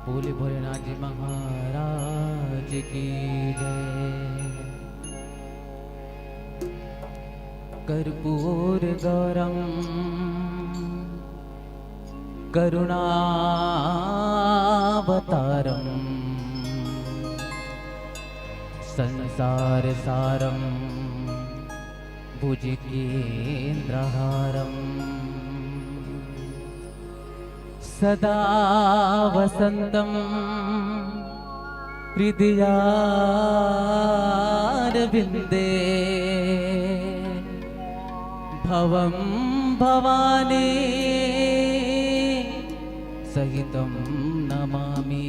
बोले भोलेनाथ जी महाराज की जय। कर्पूर गौरम करुणावतारम संसार सारम भुजगेन्द्रहारम सदा वसंतम हृदयारविंदे भवं भवानी सहितं नमामि।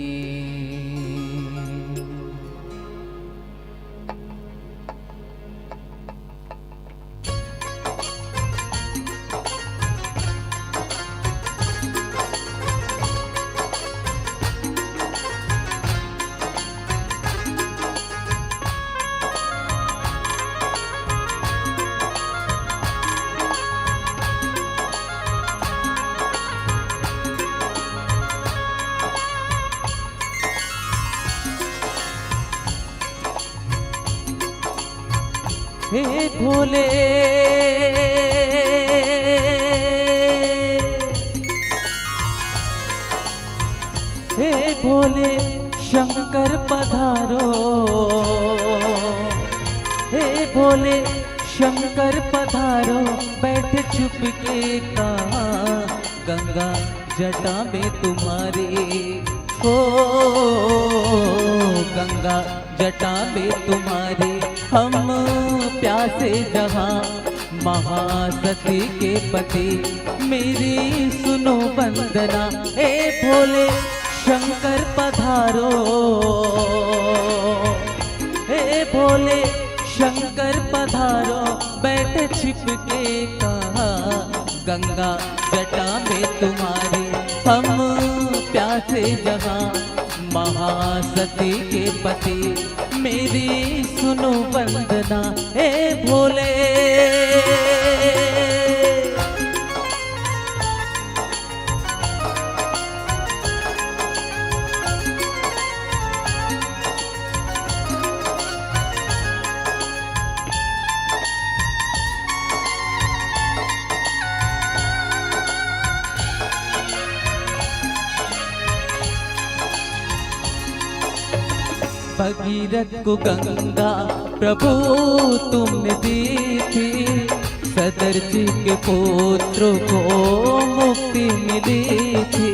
हे भोले हे भोले शंकर पधारो, हे भोले शंकर पधारो, बैठ चुपके कहाँ गंगा जटा में तुम्हारे, हो गंगा जटा में तुम्हारे हम प्यासे जहाँ महासती के पति, मेरी सुनो वंदना। हे भोले शंकर पधारो, हे भोले शंकर पधारो, बैठ छिपके कहाँ गंगा जटा में तुम्हारे हम प्यासे जहाँ महासती के पति, मेरी सुनो वंदना। हे भोले भगीरथ को गंगा प्रभु तुमने दी थी, सदर्जी के पुत्रों को मुक्ति मिली थी।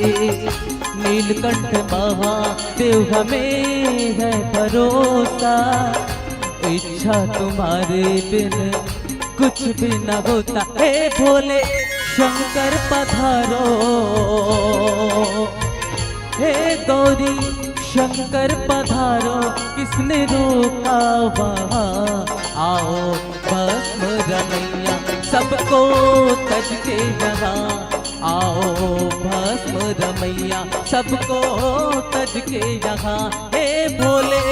नीलकंठ महादेव हमें है भरोसा, इच्छा तुम्हारे बिन कुछ भी न होता। हे भोले शंकर पधारो, हे गौरी शंकर पधारो, किसने रोका वहाँ आओ भस्म रमैया, सबको तज के यहाँ आओ भस्म रमैया, सबको तज के यहाँ। हे भोले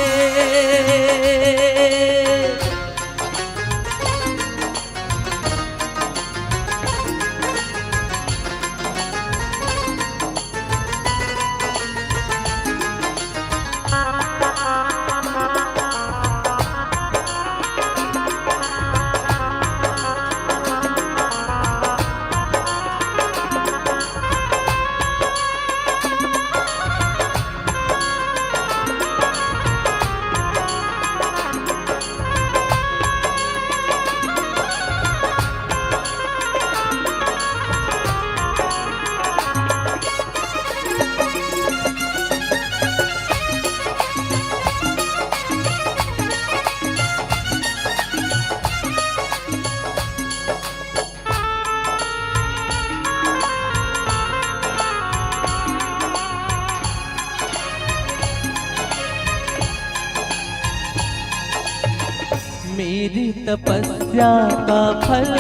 मेरी तपस्या का फल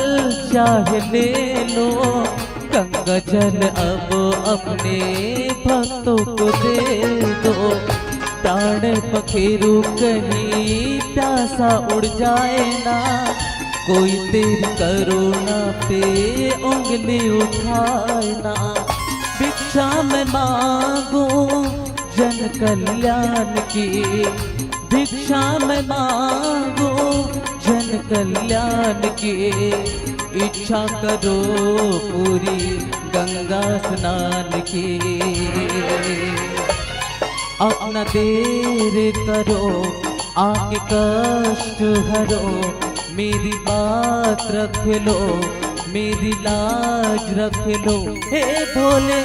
चाहे ले लो, गंगा जल अब अपने भक्तों को दे दो। प्राण पखेरु कहीं प्यासा उड़ जाए ना, कोई तेरी करुणा पे उंगली उठाए ना। भिक्षा मैं मांगू जन कल्याण की भिक्षा मैं मांगू, जन कल्याण की इच्छा करो पूरी गंगा स्नान की। अपना देर करो आके कष्ट हरो, मेरी बात रख लो, मेरी लाज रख लो। हे भोले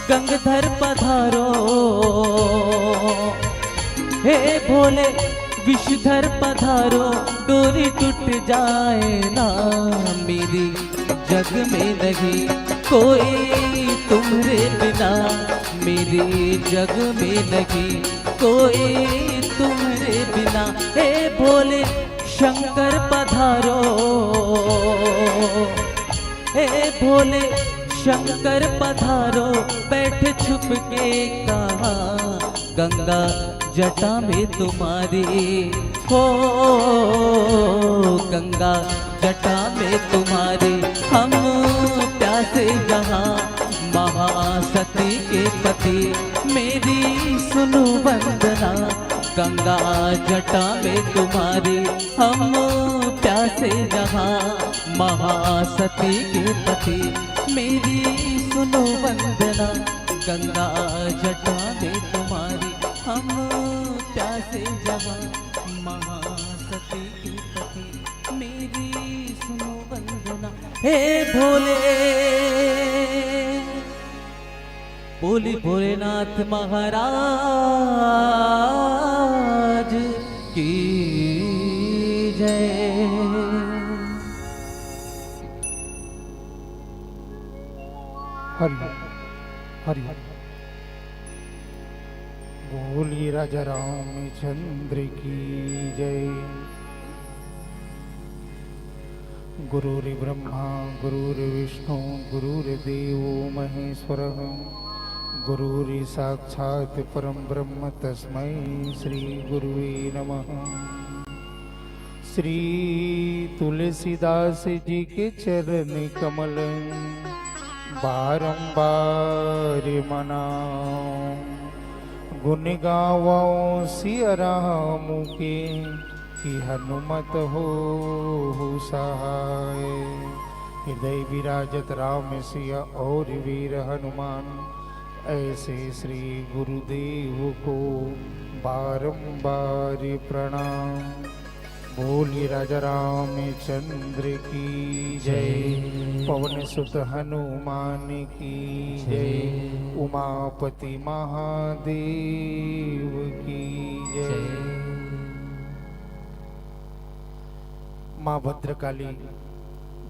गंगाधर पधारो, हे भोले विषधर पधारो, डोरी टूट जाए ना मेरी जग में नहीं कोई तुम्हारे बिना, मेरी जग में नहीं कोई तुम्हारे बिना। हे भोले शंकर पधारो, हे भोले शंकर पधारो, बैठ छुप के कहाँ गंगा जटा में तुम्हारी, हो गंगा जटा में तुम्हारी। हम प्यासे जहाँ महासती के पति, मेरी सुनो वंदना गंगा जटा में तुम्हारी। हम प्यासे जहाँ महासती के पति, मेरी सुनो वंदना गंगा जटा में तुम्हारी। हम प्यासे जहाँ महासती के पति, मेरी सुनो वंदना। हे भोले बोली भोलेनाथ महाराज की जय। हरि हरि बोलिए राजा रामचंद्र की जय। गुरुर्ब्रह्मा गुरुर्विष्णु गुरुर्देवो महेश्वरः, गुरुर् साक्षात् परम ब्रह्म तस्मै श्री गुरुवे नमः। श्री तुलसीदास जी के चरण कमल बारंबार मनाओ, गुण गावो सिया राम के, कि हनुमत हो सहाय। हृदय विराजत राम सिया और वीर हनुमान, ऐसे श्री गुरुदेव को बारंबार प्रणाम। बोलिए राजा रामचंद्र की जय, पवन सुत हनुमान की जय, उमापति महादेव की जय। माँ भद्रकाली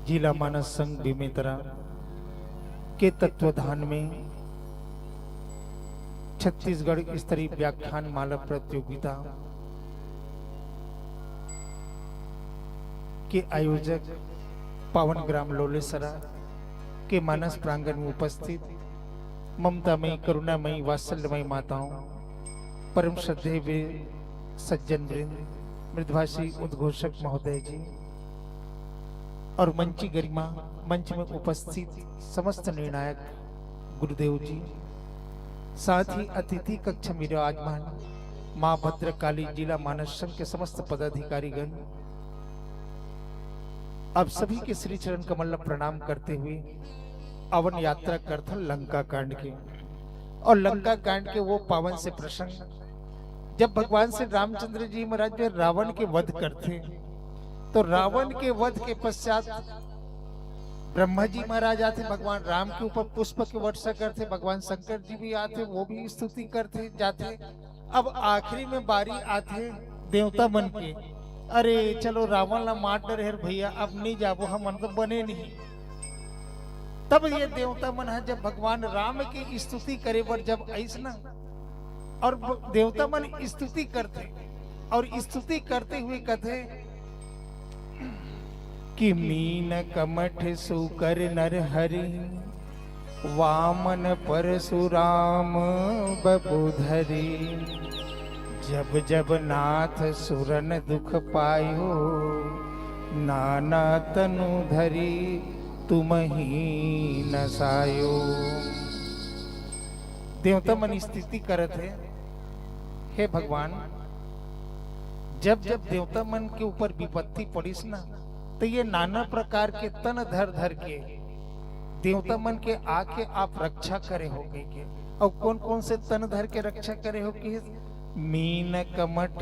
जिला मानस संघ बेमेतरा के तत्वाधान में छत्तीसगढ़ स्तरीय व्याख्यान माला प्रतियोगिता के आयोजक पावन ग्राम लोलेसरा के मानस प्रांगण में उपस्थित ममतामयी करुणामयी वात्सल्यमयी माताओं, परम श्रद्धेय सज्जन वृंद, मृदभाषी उद्घोषक महोदय जी और मंची गरिमा, मंच में उपस्थित समस्त निर्णायक गुरुदेव जी, साथ ही अतिथि कक्ष में विराजमान मां भद्रकाली जिला मानस संघ के समस्त पदाधिकारीगण, अब सभी के श्री चरण कमल प्रणाम करते हुए अवन यात्रा करते लंका कांड के। और लंका कांड के वो पावन से प्रसंग जब भगवान श्री रामचंद्र जी महाराज में रावण के वध करते, तो रावण के वध के पश्चात ब्रह्मा जी महाराज आते, भगवान राम के ऊपर पुष्प के वर्षा करते, भगवान शंकर जी भी आते, वो भी स्तुति करते जाते। अब आखिरी में बारी आते देवता मन के, अरे चलो रावण ला मार डर है भैया, अब नहीं जाबो हम मन तो बने नहीं। तब ये देवता मन है जब भगवान राम की स्तुति करे बर जब ऐसा और देवता मन स्तुति करते और स्तुति करते हुए कहते कि मीन कमठ सुकर नर हरि, वामन परशुराम बबुधरी, जब जब नाथ सुरन दुख पायो, नाना तनु धरी तुम ही नसायो। देवता मन स्थिति करत है हे भगवान, जब जब देवता मन के ऊपर विपत्ति पड़ीस ना, तो ये नाना प्रकार के तन धर धर के देवता मन के आके आप रक्षा करे हो गई के। और कौन कौन से तन धर के रक्षा करे हो कि मीन कमठ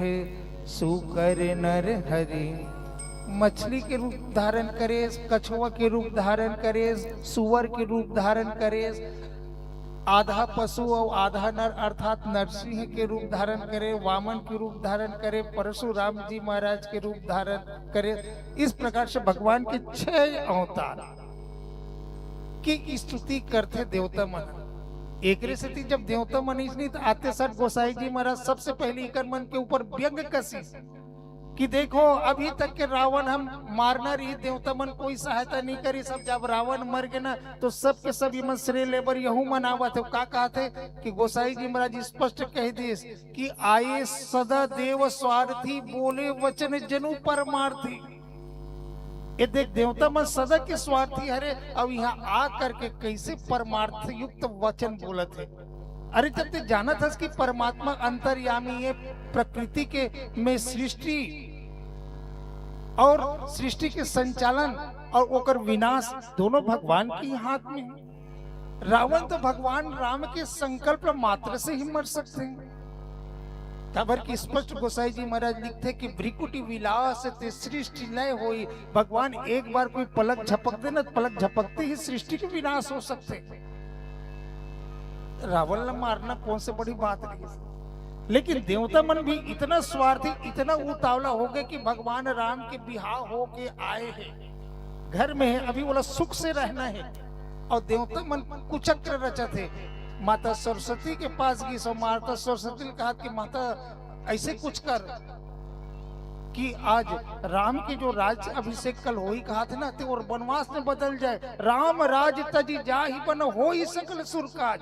सुकर नर हरि, मछली के रूप धारण करे, कछुआ के रूप धारण करे, सुअर के रूप धारण करे, आधा पशु और आधा नर अर्थात नरसिंह के रूप धारण करे, वामन के रूप धारण करे, परशुराम जी महाराज के रूप धारण करे। इस प्रकार से भगवान के 6 अवतार की स्तुति करते देवता मन। एक स्थिति जब देवता मन इसलिए आते सर गोसाई जी महाराज सबसे पहले इकर मन के ऊपर व्यंग कसी कि देखो अभी तक के रावण हम मारना रही, देवता मन कोई सहायता नहीं करी। सब जब रावण मर गए ना तो सब के सब मन श्रेय लेबर यहू मनावा थे। का कहा थे कि गोसाई जी महाराज स्पष्ट कह दिए कि आए सदा देव स्वार्थी, बोले वचन जनु परमार्थी। ये देख देवता मन सदा के स्वार्थी हरे, अब यहाँ आ करके कैसे परमार्थ युक्त वचन बोलत है। अरे जब ते जाना था कि परमात्मा अंतर्यामी है, प्रकृति के में सृष्टि और सृष्टि के संचालन और ओकर विनाश दोनों भगवान के हाथ में है। रावण तो भगवान राम के संकल्प मात्र से ही मर सकते हैं। खबर की स्पष्ट गोसाई जी महाराज लिखते कि भ्रिकुटी विलास ते सृष्टि लय होई। भगवान एक बार कोई पलक झपक दे ना, पलक झपकते ही सृष्टि के विनाश हो सकते। रावण ने मारना कौन से बड़ी बात नहीं, लेकिन देवता मन भी इतना स्वार्थी, इतना उतावला हो गए कि भगवान राम के बिहाव हो के आए हैं, घर में है, अभी बोला सुख से रहना है। और देवता मन कुचक्र रचत है। माता सरस्वती के पास गई, सो माता सरस्वती ने कहा कि माता ऐसे कुछ कर कि आज राम के जो राज्य अभिषेक कल हो ही कहा था ना, तो और वनवास में बदल जाए। राम राज तजी जा ही बन हो ही सकल सुरकाज।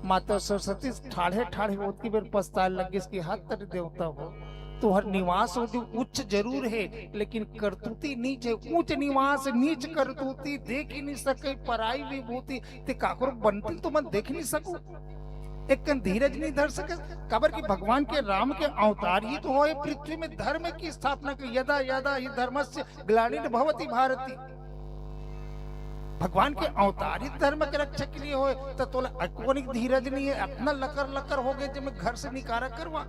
माता सरस्वती ठाढ़े ठाढ़े होत की बेर पछताए लगे इसकी हाथ तर देवता हो तो हर निवास हो जो उच्च जरूर है, लेकिन करतूती नीच है। ऊंच निवास नीच करतूती, देख ही नहीं सके पराई विभूति। ते काकुर बनती तो मैं देख नहीं सकूं, एक कन धीरज नहीं धर सके। खबर की भगवान के राम के अवतार ही तो हो पृथ्वी में धर्म की स्थापना की। यदा यदा ही धर्मस्य ग्लानिर् भवति भारती। भगवान के अवतार ही धर्म के रक्षक के लिए होए तो तोला अकोनिक धीरज नहीं है, अपना लकर लकर हो गए जब मैं घर से निकारा करवा।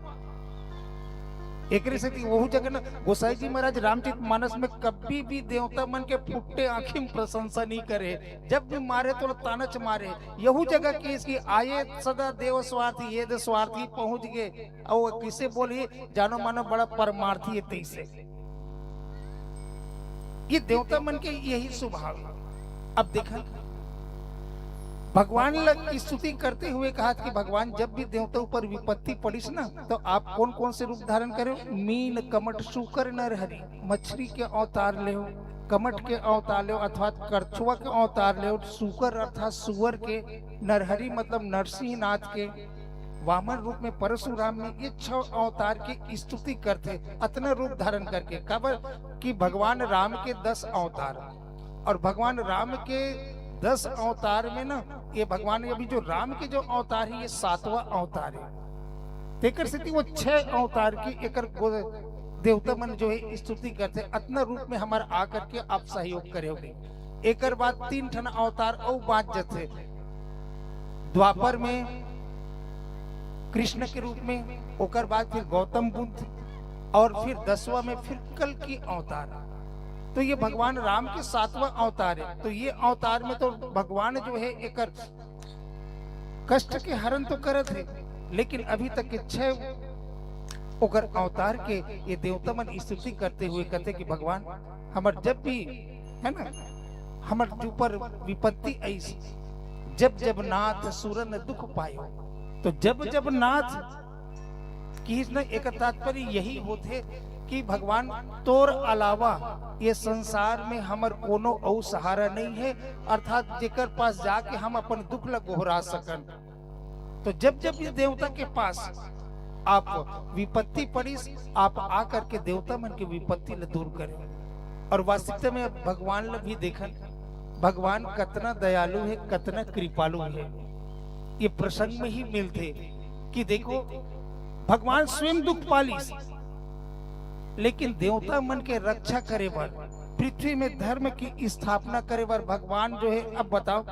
एक से वो जगह ना गोसाई जी महाराज रामचरित मानस में कभी भी देवता मन के फुट्टे आंखी में प्रशंसा नहीं करे। जब भी मारे तो तानच मारे। यहू जगह की इसकी आये सदा देव स्वार्थी, ये दे स्वार्थी पहुंच गए। और किसे बोली जानो मानो बड़ा परमार्थी है। तैसे ये देवता मन के यही स्वभाव है। अब देखा भगवान की स्तुति करते हुए कहा कि भगवान जब भी देवता ऊपर विपत्ति पड़ीस ना तो आप कौन कौन से रूप धारण करो। मीन कमट सुकर नरहरि, मछली के अवतार ले, कमट के अवतार ले अर्थात कछुआ के अवतार ले, सुकर अर्थात सुअर के, नरहरि मतलब नरसिंह नाथ के, वामन रूप में परशुराम में, ये 6 अवतार की स्तुति करते अतना रूप धारण करके। खबर कि भगवान राम के 10 अवतार और भगवान राम के 10 अवतार में ना ये भगवान अभी जो राम के जो अवतार है ये 7वां अवतार है। तेकर स्थिति वो 6 अवतार की एक देवता मन जो है स्तुति करते अतना रूप में हमारा आकर के आप सहयोग करे होगे। एक बाद 3 ठन अवतार और बात जथे द्वापर में कृष्ण के रूप में, ओकर बाद फिर गौतम बुद्ध और फिर 10वां में फिर कल की अवतार। तो ये भगवान राम के 7वां अवतार है। तो ये अवतार में तो भगवान जो है एक कष्ट के हरण तो करत है, लेकिन अभी तक के 6 ओकर अवतार के ये देवता मन स्तुति करते हुए कहते कि भगवान हमार जब भी है ना हमार ऊपर विपत्ति ऐसी, जब जब नाथ सुरन दुख पायो। तो जब जब नाथ की एक तात्पर्य यही होते कि भगवान तोर अलावा ये संसार में हमर कोनो और सहारा नहीं है, अर्थात जेकर पास जाके हम अपन दुख ल गोहरा सकन। तो जब जब ये देवता के पास आप विपत्ति पड़ी, आप आकर के देवता मन की विपत्ति ल दूर करें। और वास्तविकता में भगवान ल भी देखन भगवान कितना दयालु है, कितना कृपालु है। ये प्रसंग में ही मिलते कि देखो भगवान स्वयं दुख पाली, लेकिन देवता मन के रक्षा करे बर, पृथ्वी में धर्म की स्थापना करे बर भगवान जो है, अब बताओ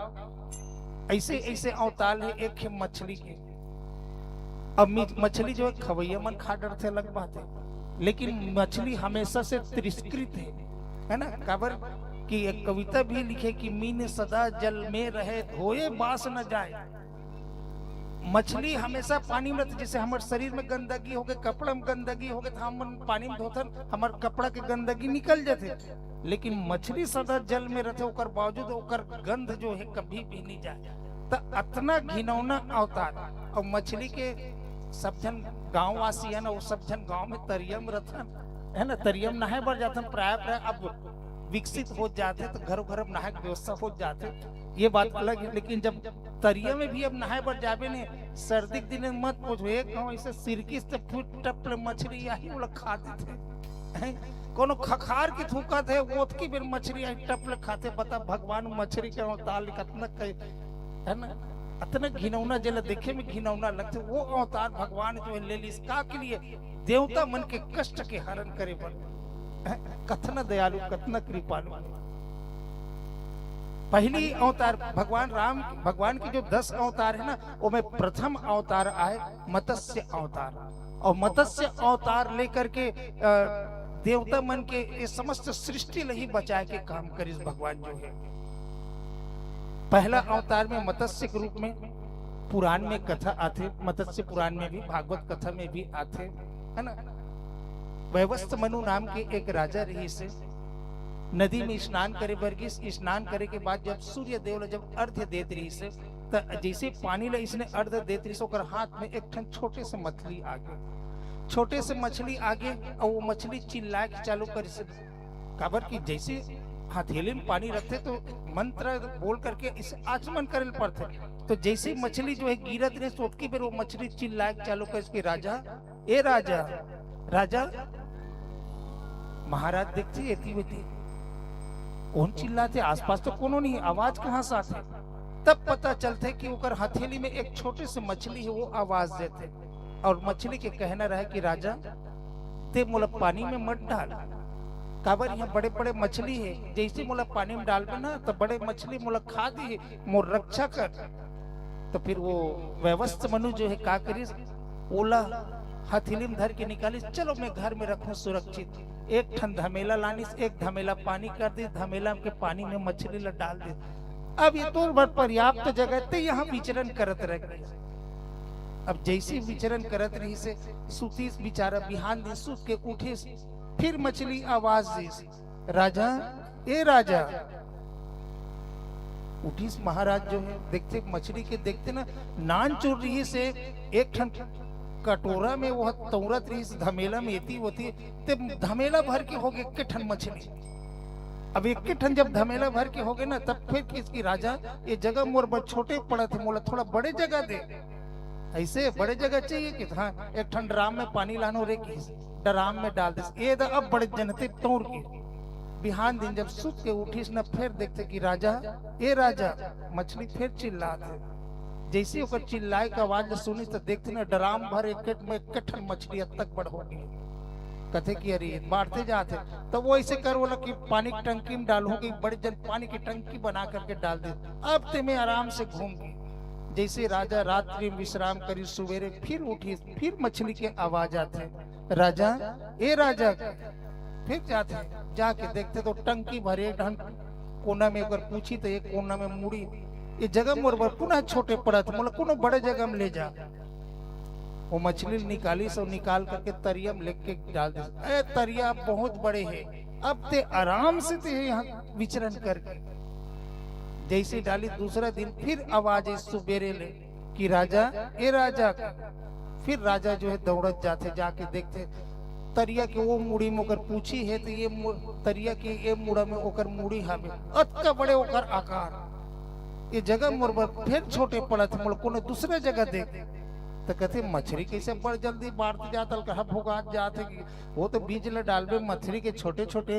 ऐसे ऐसे अवतार है। एक है मछली के, अब मछली जो है खवैया मन खा डरते, अलग बात है, लेकिन मछली हमेशा से तिरस्कृत है ना। काबर कि एक कविता भी लिखे कि मीन सदा जल में रहे, धोए बास न जाए। मछली हमेशा पानी में रहती, जैसे हमारे शरीर में गंदगी हो गए, कपड़ा में गंदगी हो गए, तो हम पानी में धोते हमारे कपड़ा के गंदगी निकल जाते, लेकिन मछली सदा जल में रहते, ओकर बावजूद ओकर गंध जो है कभी भी नहीं जाए। तो इतना घिनौना अवतार। और मछली के सब जन गाँव वासी है ना, वो सब जन गाँव में तरियम रहता है ना, तरियम नहाए बढ़ जाता, प्राय अब विकसित हो जाते, तो घर घर नहाए की व्यवस्था हो जाते, ये बात अलग है। लेकिन जब तरिया में भी अब नहाए बढ़ जाबे ने, सर्दी के दिन मत पूछो, एक गाँव ऐसे सिरकी से फुट टपले मछली यही वो लोग खा देते, कोनो खखार की थूका थे वो की बेर मछली यही टपले खाते। बता भगवान मछली के अवतार कितना है ना, इतना घिनौना जल देखे में घिनौना लगते, वो अवतार भगवान जो है ले ली इसका के लिए, देवता मन के कष्ट के हरण करे पर। कतना दयालु, कतना कृपालु। पहली अवतार भगवान राम, भगवान की जो 10 अवतार है ना, वो में प्रथम अवतार आए मत्स्य अवतार, और मत्स्य अवतार लेकर के देवता मन के ये समस्त सृष्टि ही बचाए के काम करिस भगवान जो है। पहला अवतार में मत्स्य के रूप में पुराण में कथा आते, मत्स्य पुराण में भी, भागवत कथा में भी आते, है ना। वैवस्त्र मनु नाम के एक राजा रही से नदी में स्नान करे बरगी, स्नान करे के बाद जब सूर्य देव जब अर्घ्य देत रही से, तो जैसे पानी ले इसने अर्घ्य देत रही से, ओकर हाथ में एक ठन छोटे से मछली आगे, छोटे से मछली आगे, और वो मछली चिल्लाए के चालू कर से, काबर की जैसे हथेली में पानी रखते तो मंत्र बोल करके इसे आचमन करे पड़ते, तो जैसे मछली जो है गिरत रहे, तो उसकी बेर वो मछली चिल्लाए के चालू कर इसके, राजा ए राजा, राजा महाराज देखते एती बेटी कौन चिल्लाते, आसपास तो कोनो नहीं, आवाज कहां से आते। तब पता चलते कि ओकर हथेली में एक छोटे से मछली है, वो आवाज देते, और मछली के कहना रहे कि राजा ते मोला पानी में मत डाल, काबर यहाँ बड़े बड़े मछली है, जैसे मोला पानी में डाल ना तो बड़े मछली मोला खा दी, मोर रक्षा कर। तो फिर वो वैवस्त्र मनु जो है का करी, ओला हथेली में धर के निकाली, चलो मैं घर में रखूं सुरक्षित। एक ठन धमेला लानी, एक धमेला पानी कर दी, धमेला के पानी में मछली ला डाल दी। अब ये तो पर्याप्त जगह थे, यहाँ विचरण करत रह गई। अब जैसे विचरण करत रही से सूती बेचारा बिहान दिन सूत के उठे, फिर मछली आवाज दी, राजा ए राजा। उठी महाराज जो है देखते मछली के, देखते ना नान चुर रही से एक ठन कटोरा में वह तौरत रही, धमेला में एती होती, ते धमेला भर के हो गए एक ठन मछली। अब एक ठन जब धमेला भर के हो गए ना, तब फिर किसकी, राजा ये जगह मोर बड़ छोटे पड़ा थे, मोला थोड़ा बड़े जगह दे, ऐसे बड़े जगह चाहिए कि हाँ एक ठन ड्राम में पानी लानो रे, की ड्राम में डाल दे, ये तो अब बड़े जनते तोड़ के। बिहान दिन जब सुत के उठीस ना, फिर देखते कि राजा ए राजा, मछली फिर चिल्लाते, जैसे ओकर चिल्लाए का आवाज सुनी तो देखते ना ड्राम भर एक में कठन मछली अब तक बड़ हो गई। कथे कि अरे बांटते जाते, तो वो ऐसे कर बोला कि पानी की टंकी में डालूंगी, बड़े जन पानी की टंकी बना करके डाल दे, अब ते मैं आराम से घूमगी। जैसे राजा रात्रि में विश्राम करी, सवेरे फिर उठी, फिर मछली के आवाज आते, राजा ए राजा। फिर जाते, जाके देखते तो टंकी भरे ढंग कोना में, अगर पूछी तो एक कोना में मुड़ी, ये जगह मोर पुनः छोटे पड़ा था, बोला कोनो बड़े जगह में ले जा। वो मछली निकाली, सो निकाल करके तरिया में लेके डाल दे, ए तरिया बहुत बड़े है, अब ते आराम से ते यहाँ विचरण करके। जैसे डाली दूसरा दिन फिर आवाज सुबेरे ले कि राजा ए राजा। फिर राजा जो है दौड़त जाते, जाके देखते तरिया के वो मुड़ी में ओकर पूछी है, तो ये तरिया के ये मुड़ा में ओकर मुड़ी हमें अतका बड़े ओकर आकार, ये जगह मोर फिर छोटे पड़ा थे, मोर कोनो दूसरे जगह देख। तो कहते मछली कैसे बड़ जल्दी बाढ़ते जाता, कहा भोगात जाते, वो तो बीज ल डालबे मछली के छोटे छोटे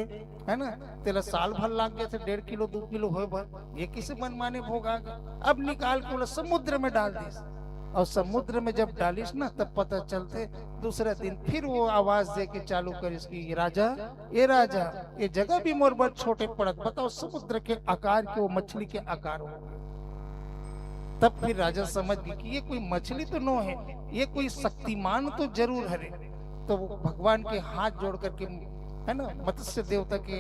है ना, तेरा साल भर लाग गए थे, 1.5 किलो 2 किलो हो भर, ये किसे मन माने भोगा। अब निकाल के बोला समुद्र में डाल दी, और समुद्र में जब डालिस ना तब पता चलते। दूसरा दिन फिर वो आवाज दे के चालू कर इसकी, ये राजा ये जगह भी मोर बहुत छोटे पड़त, बताओ समुद्र के आकार के वो मछली के आकार हो। तब फिर राजा समझ गई कि ये कोई मछली तो नो है, ये कोई शक्तिमान तो जरूर है। तो वो भगवान के हाथ जोड़ करके, है ना, मत्स्य देवता के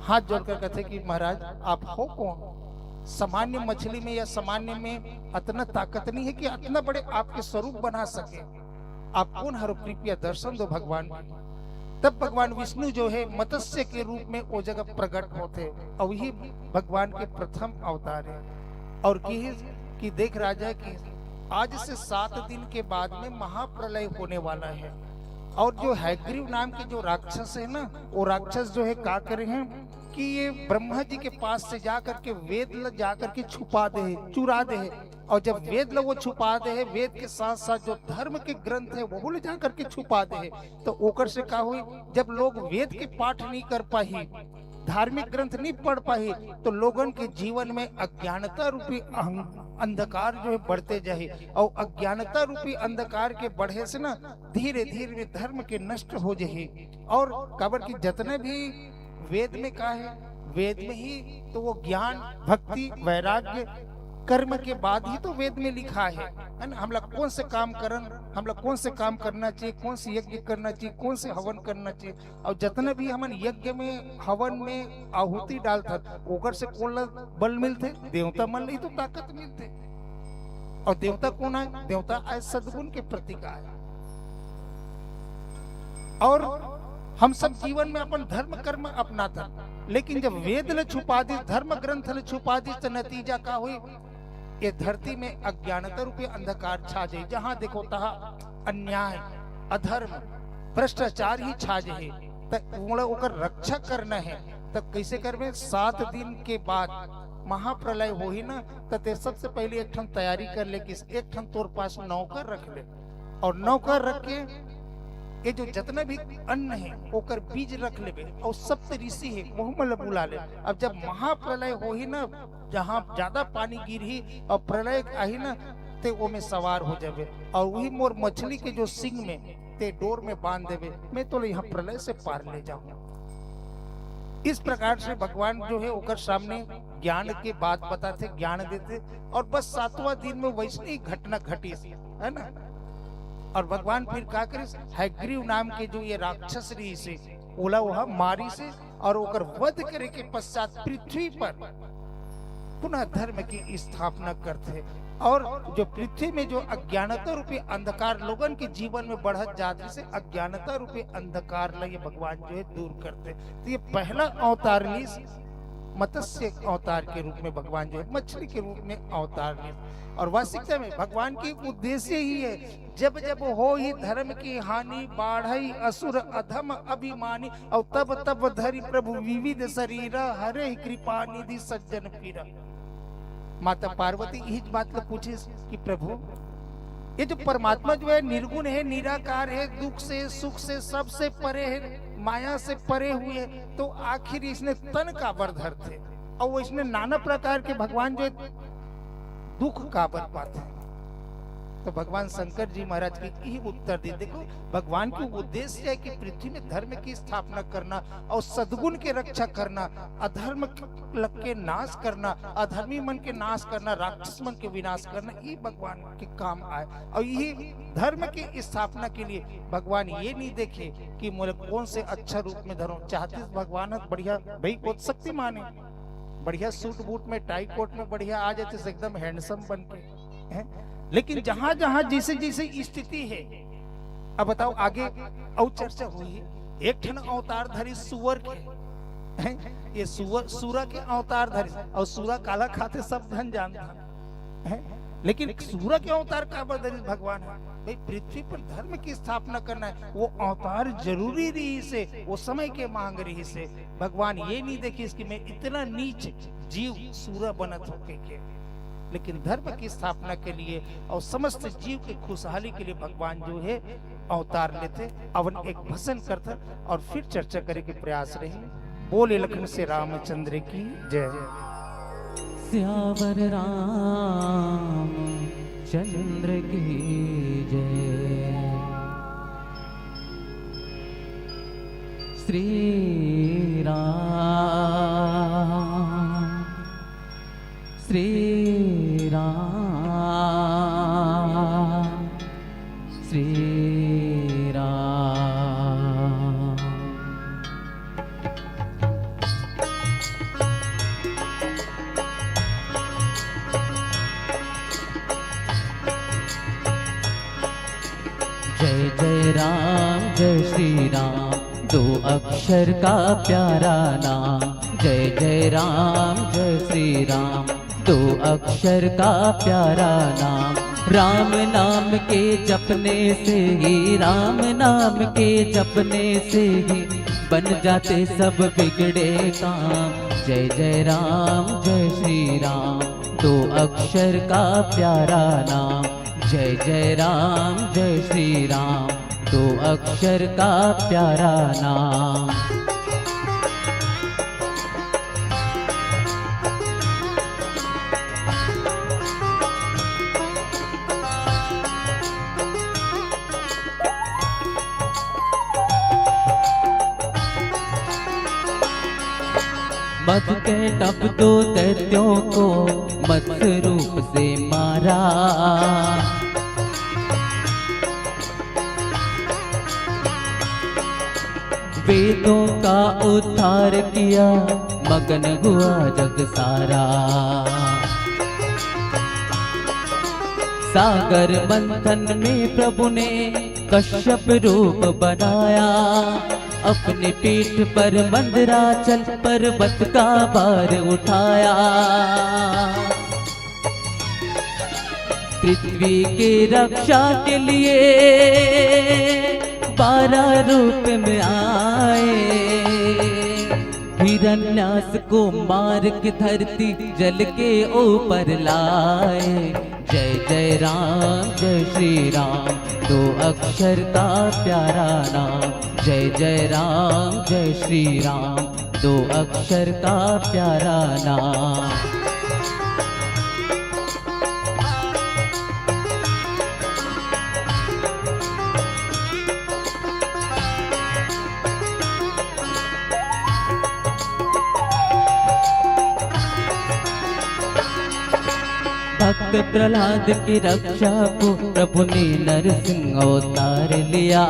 हाथ जोड़कर कहते कि महाराज आप हो कौन? सामान्य मछली में या सामान्य में इतना ताकत नहीं है कि इतना बड़े आपके स्वरूप बना सके। आप कौन हरो, कृपया दर्शन दो भगवान। तब भगवान विष्णु जो है मत्स्य के रूप में वो जगह प्रकट होते, और यही भगवान के प्रथम अवतार है। और कि देख राजा कि आज से 7 दिन के बाद में महाप्रलय होने वाला है। और जो हैग्रीव नाम के जो राक्षस है ना, वो राक्षस जो है क्या करे हैं कि ये ब्रह्मा जी के पास से जा करके वेद ल जा करके छुपा दे, चुरा दे। और जब वेद ल वो छुपा दे, वेद के साथ साथ जो धर्म के ग्रंथ है वो ले जा करके छुपा दे। तो ओकर से क्या हुई, जब लोग वेद के पाठ नहीं कर पाही, धार्मिक ग्रंथ नहीं पढ़ पाए, तो लोगन के जीवन में अज्ञानता रूपी अंधकार जो है बढ़ते जाए। और अज्ञानता रूपी अंधकार के बढ़े से ना धीरे धीरे धर्म के नष्ट हो जाए। और काबर की जितने भी वेद में कहा है, वेद में ही तो वो ज्ञान, भक्ति, वैराग्य, कर्म के बाद ही तो वेद में लिखा है ना। हम लोग कौन से काम करन, हम लोग कौन से काम करना चाहिए, कौन से यज्ञ करना चाहिए, कौन से हवन करना चाहिए। और जितने भी हमन यज्ञ में, हवन में आहुति डालता, ओकर से कौन बल मिलते? देवता मन नहीं तो ताकत मिलते। और देवता कौन है? देवता आए सद्गुण के प्रतीक आए। और हम सब जीवन में अपन धर्म कर्म अपनाता, लेकिन जब वेद ले छुपा दी, धर्म ग्रंथ ले छुपा दी, तो नतीजा का हुई, ये धरती में अज्ञानता रूपी अंधकार छा जाए। जहां देखो तहां अन्याय, अधर्म, भ्रष्टाचार ही छा जाए। ओकर रक्षा करना है तब कैसे करबे? 7 दिन के बाद महाप्रलय हो ही ना, तो सबसे पहले एक ठन तैयारी कर ले कि एक ठन तोर पास नौकर रख ले। और नौकर रख के ये जो जितना भी अन्न है ओकर बीज रख लेबे। और सप्त ऋषि है वो मतलब बुला ले। अब जब महाप्रलय हो ही ना, जहाँ ज्यादा पानी गिर ही और प्रलय आई ना, ते वो में सवार हो जाबे। और वही मोर मछली के जो सिंग में ते डोर में बांध देवे, मैं तो यहाँ प्रलय से पार ले जाऊंगा। इस प्रकार से भगवान जो है ओकर सामने ज्ञान के बात बताते, ज्ञान देते। और बस 7वां दिन में वैसनी घटना घटी, है ना। और भगवान फिर क्या करे, हैग्रीव नाम के जो ये राक्षस रही से ओला वह मारी से, और ओकर वध करे के पश्चात पृथ्वी पर पुनः धर्म की स्थापना करते। और जो पृथ्वी में जो अज्ञानता रूपी अंधकार लोगन के जीवन में बढ़त जाते, से अज्ञानता रूपी अंधकार ला ये भगवान जो है दूर करते। तो ये पहला अवतार मत्स्य अवतार के रूप में भगवान जो है मछली के रूप में अवतार ले। और वास्तविकता में भगवान की उद्देश्य ही है, जब जब हो ही धर्म की हानि, बाढ़ई असुर अधम अभिमानी, और तब तब धरि प्रभु विविध शरीरा, हरे कृपा निधि सज्जन पीरा। माता पार्वती यही बात को पूछे कि प्रभु ये जो परमात्मा जो है निर्गुण है, निराकार है, दुख से सुख से सबसे परे है, माया से परे हुए, तो आखिर इसने तन का वर धरते। और वो इसने नाना प्रकार के भगवान जो दुख का वर पाते हैं। तो भगवान शंकर जी महाराज के यही उत्तर दी। देखो भगवान की उद्देश्य है कि पृथ्वी में धर्म की स्थापना करना और सद्गुण के रक्षा करना, अधर्म के नाश करना, अधर्मी मन के नाश करना, राक्षस मन के विनाश करना, ये भगवान के काम आए। और यही धर्म की स्थापना के लिए भगवान ये नहीं देखे कि मुझे कौन से अच्छा रूप में धरो। चाहते भगवान बढ़िया भाई बहुत शक्तिमान है, बढ़िया सूट बूट में, टाई कोट में बढ़िया आ जाते एकदम हैंडसम बन के है। लेकिन जहां जहां जैसे जैसे स्थिति है, अब बताओ आगे और चर्चा हुई। एक ठन अवतार धरी सुअर के, ये सूरा के अवतार धरी, और सूरा काला खाते सब धन जानता है। लेकिन सूरा के अवतार का बदल भगवान है भाई, पृथ्वी पर धर्म की स्थापना करना है, वो अवतार जरूरी रही से, वो समय के मांग रही से। भगवान ये नहीं देखी इसकी मैं इतना नीच जीव सूरा बनत होके के, लेकिन धर्म की स्थापना के लिए और समस्त जीव की खुशहाली के लिए भगवान जो है अवतार लेते, अवन एक भसन करते। और फिर चर्चा करे के प्रयास रहे। बोले लखन से रामचंद्र की जय। श्यावर राम चंद्र की जय। श्री राम श्री राम श्री राम। जय जय राम जय श्री राम, दो अक्षर का प्यारा नाम। जय जय राम जय श्री राम, दो अक्षर का प्यारा नाम। राम नाम के जपने से ही, राम नाम के जपने से ही बन जाते सब बिगड़े काम। जय जय राम जय श्री राम, दो अक्षर का प्यारा नाम। जय जय राम जय श्री राम, दो अक्षर का प्यारा नाम। मद के तब दो दैत्यों को मत्स्य रूप से मारा। वेदों का उद्धार किया, मगन हुआ जग सारा। सागर मंथन में प्रभु ने कश्यप रूप बनाया। अपनी पीठ पर मंदराचल पर्वत का भार उठाया। पृथ्वी की रक्षा के लिए 12 रूप में आए। हिरण्यास को मार के धरती जल के ऊपर लाए। जय जय राम जय श्री राम, दो अक्षर का प्यारा नाम। जय जय राम जय श्री राम, दो अक्षर का प्यारा नाम। भक्त प्रहलाद की रक्षा को प्रभु ने नरसिंह अवतार लिया।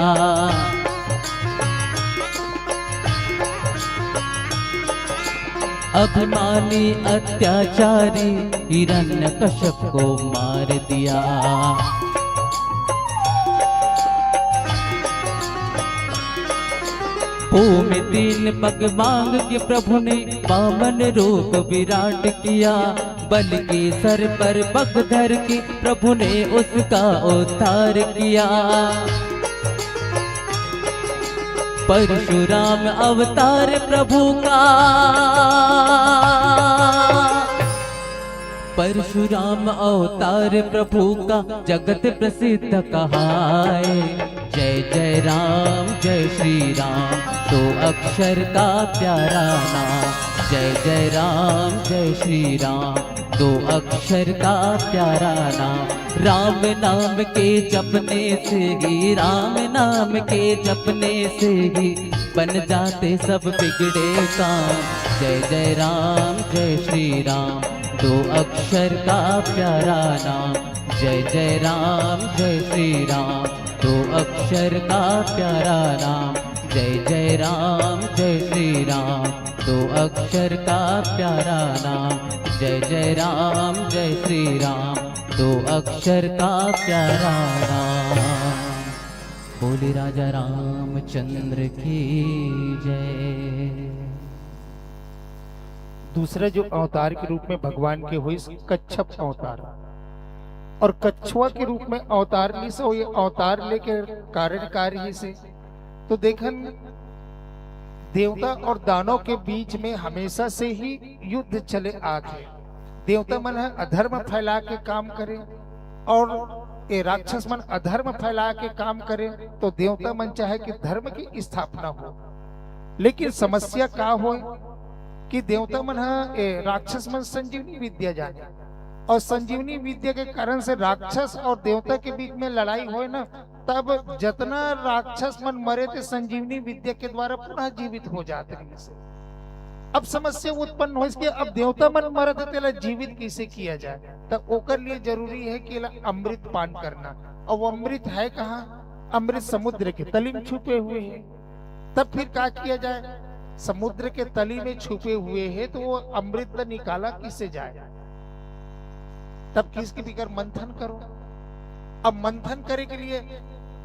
अभिमानी अत्याचारी हिरण्यकश्यप को मार दिया। भूमि तीन पग मांग के प्रभु ने वामन रूप विराट किया। बल के सर पर पग धर के प्रभु ने उसका उद्धार किया। परशुराम अवतार प्रभु का, परशुराम अवतार प्रभु का जगत प्रसिद्ध कहाए। जय जय राम जय श्री राम, दो अक्षर का प्यारा नाम। जय जय राम जय श्री राम, दो अक्षर का प्यारा नाम। राम नाम के जपने से ही, राम नाम के जपने से ही बन जाते सब बिगड़े काम। जय जय राम जय श्री राम, दो अक्षर का प्यारा नाम। जय जय राम जय श्री राम, दो अक्षर का प्यारा नाम। जय जय राम जय श्री राम, दो अक्षर का प्यारा नाम। जय जय राम जय श्री राम, दो अक्षर का प्यारा नाम। बोले राजा रामचंद्र की जय। दूसरे जो अवतार के रूप में भगवान के हुए कच्छप अवतार, और कछुआ के रूप में अवतार ली से ये अवतार लेकर कार्यकारी से। तो देखन देवता और दानव के बीच में हमेशा से ही युद्ध चले आते। देवता मन है अधर्म फैला के काम करे और ये राक्षस मन अधर्म फैला के काम करे, तो देवता मन चाहे कि धर्म की स्थापना हो। लेकिन समस्या का हो कि देवता मन है राक्षस मन संजीवनी विद्या जाने और संजीवनी विद्या के कारण से राक्षस और देवता के बीच में लड़ाई होए ना, तब जितना राक्षस मन मरे थे संजीवनी विद्या के द्वारा पुनः जीवित हो जाते हैं। अब समस्या उत्पन्न हो इसके, अब देवता मन मरत है तेला जीवित कैसे किया जाए, तब ओकर लिए जरूरी है कि अमृत पान करना। और वो अमृत है कहाँ? अमृत समुद्र के तली में छुपे हुए हैं। तब फिर क्या किया जाए? समुद्र के तली में छुपे हुए हैं तो वो अमृत निकाला किससे जाए? तब किसके बिगर मंथन करो। अब मंथन करे के लिए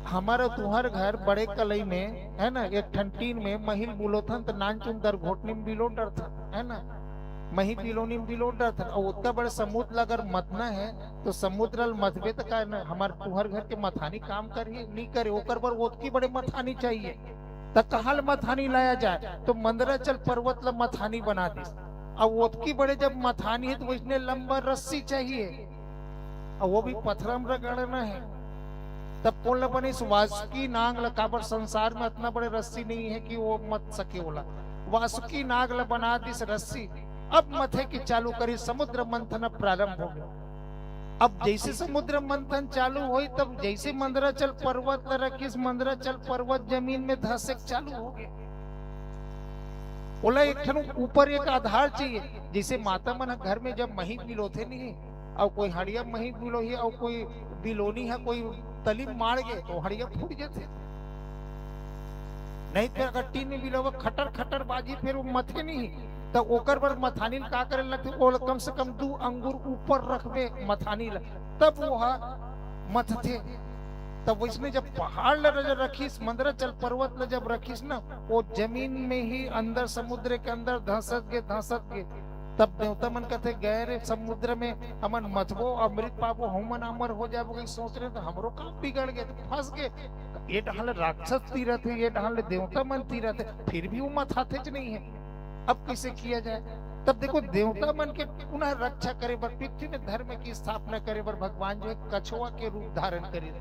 हमारा तुहर घर बड़े कलई में है ना, एक ठंटीन में महिल बुलोथन तो नान चुन दर घोटनी में बिलो डर था, है ना, मही बिलोनी में बिलो डर था। और उतना बड़े समुद्र अगर मतना है तो समुद्र मथबे तो का ना हमारे तुहर घर के मथानी काम करिए नहीं करे, ओकर पर ओतकी बड़े मथानी चाहिए। तो कहाल मथानी लाया जाए? तो मंदराचल पर्वत ला मथानी बना दी। अब ओतकी बड़े जब मथानी है तो इसने लंबा रस्सी चाहिए और वो भी पत्थरम रगड़ना है। तब कौन बने इस वासुकी नाग ला, काबर संसार में इतना बड़े रस्सी नहीं है कि वो मत सके बोला। वासुकी नाग ला बना दी रस्सी। अब मथे की चालू करी, समुद्र मंथन प्रारंभ हो गया। अब जैसे समुद्र मंथन चालू हुई तब जैसे मंदराचल पर्वत ला रखी, मंदराचल पर्वत जमीन में धसक चालू हो गया। बोला एक ठन ऊपर एक आधार चाहिए। जैसे माता मन घर में जब मही बिलोथे नहीं, और कोई हड़िया मही बिलो ही और कोई बिलोनी है, कोई तली मार गए तो हड़िया फूट जाते। नहीं तो अगर टीन में बिलो खटर खटर बाजी फिर वो मथे नहीं, तो ओकर पर मथानी का करे लगते, वो कम से कम 2 अंगूर ऊपर रखबे मथानी ला, तब वो मथथे। तब इसने जब पहाड़ रखीस, मंदराचल पर्वत ला जब रखीस ना, वो जमीन में ही अंदर समुद्र के अंदर धंसत गए। तब देवता मन कहते गहरे समुद्र में हमन मथबो अमृत पाबो, हमन अमर हो जाबो। सोच रहे तो हमरो काम बिगड़ गए, तो फंस गए। ये ढाल राक्षस तीरथ है, ये ढाल देवता मन तीरथ है, फिर भी वो मथाते ज नहीं है। अब कैसे किया जाए? तब देखो देवता मन के पुनः रक्षा करे बर, पृथ्वी में धर्म की स्थापना करे बर भगवान जो है कछुआ के रूप धारण करे।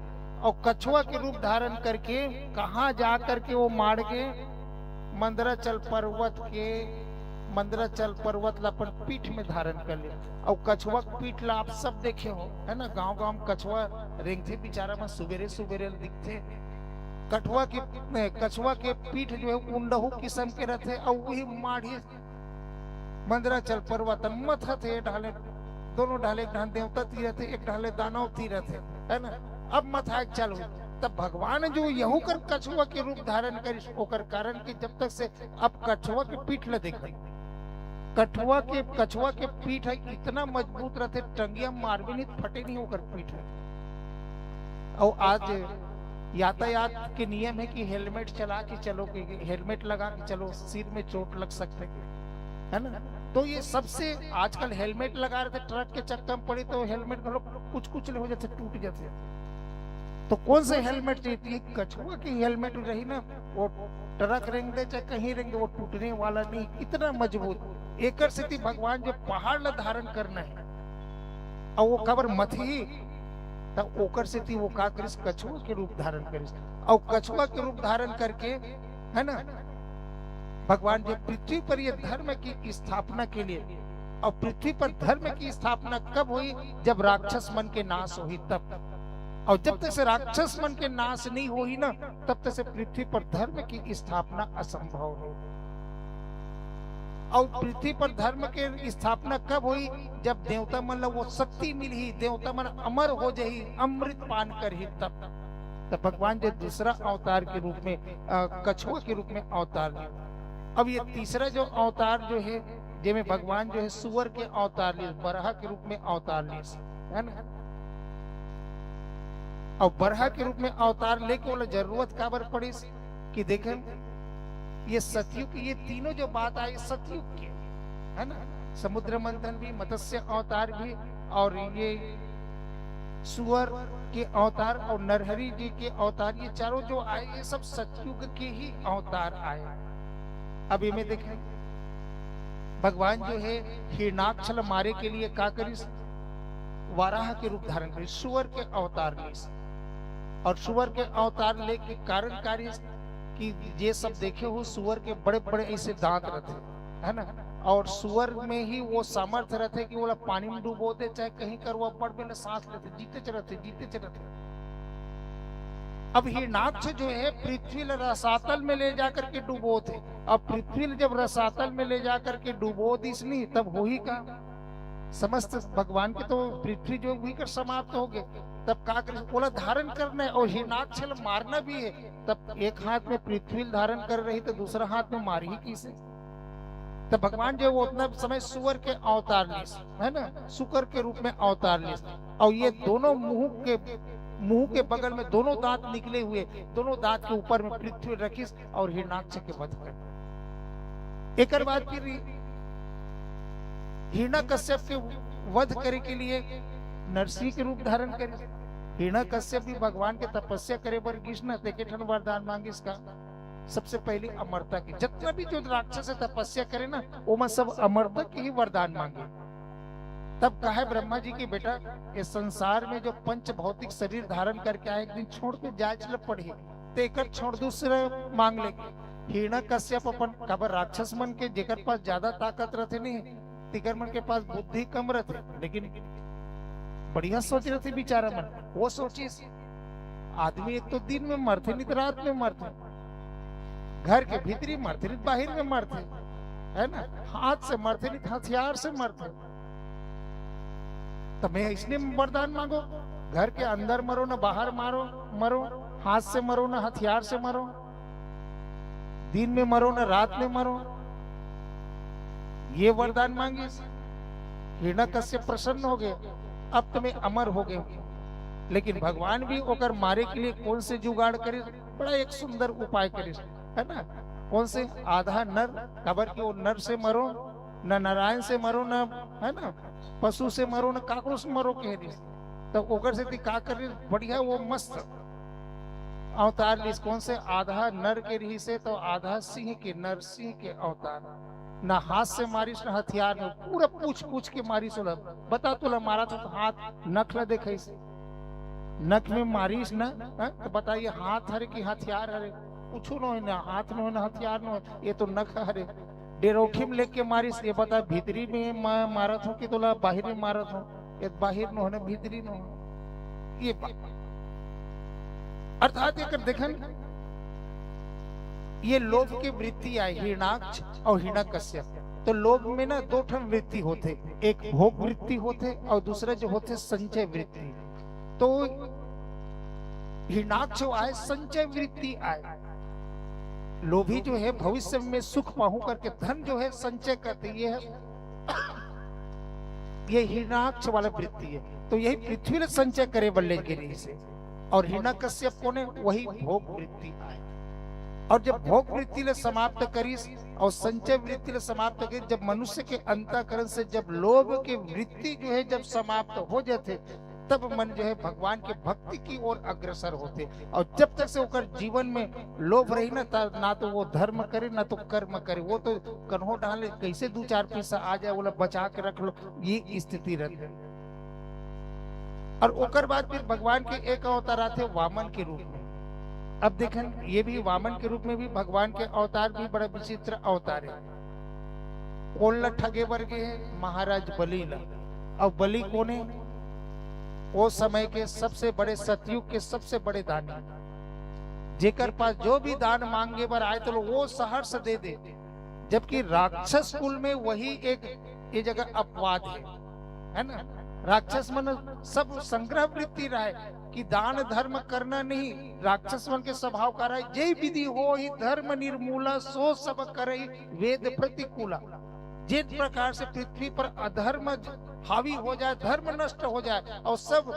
और कछुआ के रूप धारण करके कहाँ जा करके वो मार के मंदराचल पर्वत ला अपन पीठ में धारण कर ले। और कछुआ पीठ ला आप सब देखे हो, है ना, गांव में कछुआ रेंगते बेचारा में सुबेरे सुबेरे दिखते। कछुआ के पीठ जो है उंडहू किस्म के रहते, और वही माढ़ी मंदराचल पर्वत मथा थे ढाले, दोनों ढाले, एक ढाल देवता तीरथ है, एक ढाले दानव तीरथ है ना। अब मथा चालू, तब भगवान जो यहू कर कछुआ के रूप धारण कर, ओकर कारण कि जब तक से अब कछुआ के पीठ ला देख, कछुआ के पीठ है इतना मजबूत रहते, टंगिया मार भी नहीं फटे नहीं होकर पीठ है। और आज यातायात के नियम है कि हेलमेट चला के चलो, हेलमेट लगा के चलो, सिर में चोट लग सकते है ना। तो ये सबसे आजकल हेलमेट लगा रहे थे, ट्रक के चक्कर में पड़ी तो हेलमेट कुछ हो जाते, टूट जाते। तो कौन से हेलमेट चाहिए? कछुआ की हेलमेट रही ना, वो ट्रक रेंग दे चाहे कहीं रेंग दे, वो टूटने वाला नहीं, इतना मजबूत। एकर स्थिति भगवान जो पहाड़ ला धारण करना है और वो कबर मथी, तब ओकर स्थिति वो का करिस? कछुआ के रूप धारण करिस। और कछुआ के रूप धारण करके, है ना, भगवान जो पृथ्वी पर ये धर्म की स्थापना के लिए, और पृथ्वी पर धर्म की स्थापना कब हुई? जब राक्षस मन के नाश हुई तब। और जब तक से राक्षस मन के नाश नहीं हुई ना, तब तक से पृथ्वी पर धर्म की स्थापना असंभव है। और पृथ्वी पर धर्म के स्थापना कब हुई? जब देवता मन ला वो शक्ति मिली, देवता मन अमर हो जाही, अमृत पान कर ही तब भगवान जो दूसरा अवतार के रूप में कछुआ के रूप में अवतार लिया। अब ये तीसरा जो अवतार जो है, जिसमें भगवान जो है सुअर के अवतार लिए, बरहा के रूप में अवतार लिए, है ना। और बरहा के रूप में अवतार लेके वाला जरूरत काबर पड़ी कि देखें ये सतयुग, ये तीनों जो बात आई सतयुग के, है ना। समुद्र मंथन भी, मत्स्य अवतार भी, और ये सुअर के अवतार और नरहरि जी के अवतार, ये चारों जो आए ये सब सतयुग के ही अवतार आए। अब इनमें देखें भगवान जो है हिरणाक्ष मारे के लिए का करी? वाराह के रूप धारण करी, सुअर के अवतार ले। और सुअर के अवतार लेके कारण कार्य कि ये सब देखे हो सुअर के बड़े बड़े ऐसे दांत रहते, है ना। और सुअर में ही वो सामर्थ्य रहते कि वो पानी में डूबो दे, चाहे कहीं कर वो बढ़ में सांस लेते, जीते चलते। अब हिरणाक्ष जो है पृथ्वी रसातल में ले जाकर के डूबो थे। अब पृथ्वी जब रसातल में ले जाकर के डूबो दिसनी, तब हो ही का समस्त भगवान के तो पृथ्वी जो हुई कर समाप्त हो गए। तब का कर बोला धारण करना है और हिरणाक्ष मारना भी है। तब एक हाथ में पृथ्वी धारण कर रही तो दूसरा हाथ में मारी ही किसे। तब भगवान जो वो उतना समय सुअर के अवतार ली है ना, सुकर के रूप में अवतार ली, और ये दोनों मुंह के बगल में दोनों दांत निकले हुए, दोनों दांत के ऊपर में पृथ्वी रखी और हिरणाक्ष के वध कर। एक बाद फिर हिरण्यकश्यप के वध करे के लिए नरसिंह के रूप धारण करे। हिरण्यकश्यप भी भगवान के तपस्या करे बर कृष्ण देखे ठन वरदान मांगे। इसका सबसे पहले अमरता की, जितना भी जो राक्षस से तपस्या करे ना वो में सब अमरता के ही वरदान मांगे। तब कहा है ब्रह्मा जी की बेटा इस संसार में जो पंच भौतिक शरीर धारण करके आए, एक दिन छोड़ के जाए चल पड़ी तो एक छोड़ दूसरे मांग लेंगे। हिरण्यकश्यप अपन कबर राक्षस मन के जेकर पास ज्यादा ताकत रहते नहीं, तिकर मन के पास बुद्धि कम रहते, लेकिन बढ़िया सोच रहे थे बेचारा मन। वो सोची आदमी एक तो दिन में मरते नहीं तो रात में मरते, घर के भीतरी मरते नहीं बाहर में मरते, है ना, हाथ से मरते नहीं हथियार से मरते। तो मैं इसलिए वरदान मांगो, घर के अंदर मरो ना बाहर मरो, हाथ से मरो ना हथियार से मरो, दिन में मरो ना रात में मरो, ये वरदान मांगे। हिरण्यकश्यप प्रसन्न हो गए, अब तुम्हें अमर हो गए। लेकिन भगवान भी ओकर मारे के लिए कौन से जुगाड़ करे, बड़ा एक सुंदर उपाय करे, है ना। कौन से आधा नर खबर की, वो नर से मरो न नारायण से मरो न, है ना, पशु से मरो न काकड़ों से मरो के तो ओकर से का कर बढ़िया वो मस्त अवतार ली। कौन से आधा नर के रही से तो आधा सिंह के, नर सिंह के अवतार, ना हाथ से मारिस न हथियार में, पूरा पूछ के मारिस। बता तो मारा तो हाथ नख ल देखे से, नख में मारिस न तो बताइए हाथ हरे की हथियार हरे, कुछ न हाथ में न हथियार न, ये तो नख हरे। डेरोठी में लेके मारिस, ये बता भीतरी में मारत हो कि तो बाहर में मारत हो, ये बाहर न हो भीतरी न हो। ये अर्थात एक देखन ये लोभ की वृत्ति आई हिरणाक्ष और हिरण्यकश्यप। तो लोभ में ना दो ठन वृत्ति होते, एक भोग वृत्ति होते और दूसरा जो होते संचय वृत्ति। तो हिरणाक्ष आए संचय वृत्ति आए, लोभी जो है भविष्य में सुख पाहू करके धन जो है संचय करते, ये हिरणाक्ष वाला वृत्ति है। तो यही पृथ्वी ने संचय करे बल्ले गिरी से, और हिरण्यकश्यप को ने वही भोग वृत्ति आई। और जब भोग वृत्ति ले समाप्त करीस और संचय वृत्ति ले समाप्त करी, जब मनुष्य के अंतःकरण से जब लोभ की वृत्ति जो है जब समाप्त हो जाते, तब मन जो है भगवान के भक्ति की ओर अग्रसर होते। और जब तक से होकर जीवन में लोभ रही ना तो वो धर्म करे ना तो कर्म करे, वो तो कन्हो डाले कैसे दो चार पैसा आ जाए बोला बचा के रख लो, ये स्थिति रहती। और ओकर बाद फिर भगवान के एक अवतार आते वामन के रूप में। अब देखें ये भी वामन के रूप में भी भगवान के अवतार भी बड़ा विचित्र अवतार है। कौन ठगे वर्गे है महाराज बलि। अब बलि कोने वो समय के सबसे बड़े सतयुग के सबसे बड़े दानी, जेकर पास जो भी दान मांगे पर आए तो वो सहर्ष दे दे। जबकि राक्षस कुल में वही एक ये जगह अपवाद है ना। राक्षस मन सब संग्रह वृत्ति रहे कि दान धर्म करना नहीं, राक्षस मन के स्वभाव का रहे जय विधि हो ही धर्म निर्मूला सो सब करे वेद प्रतिकूला। जिस प्रकार से पृथ्वी पर अधर्म हावी हो जाए, धर्म नष्ट हो जाए और सब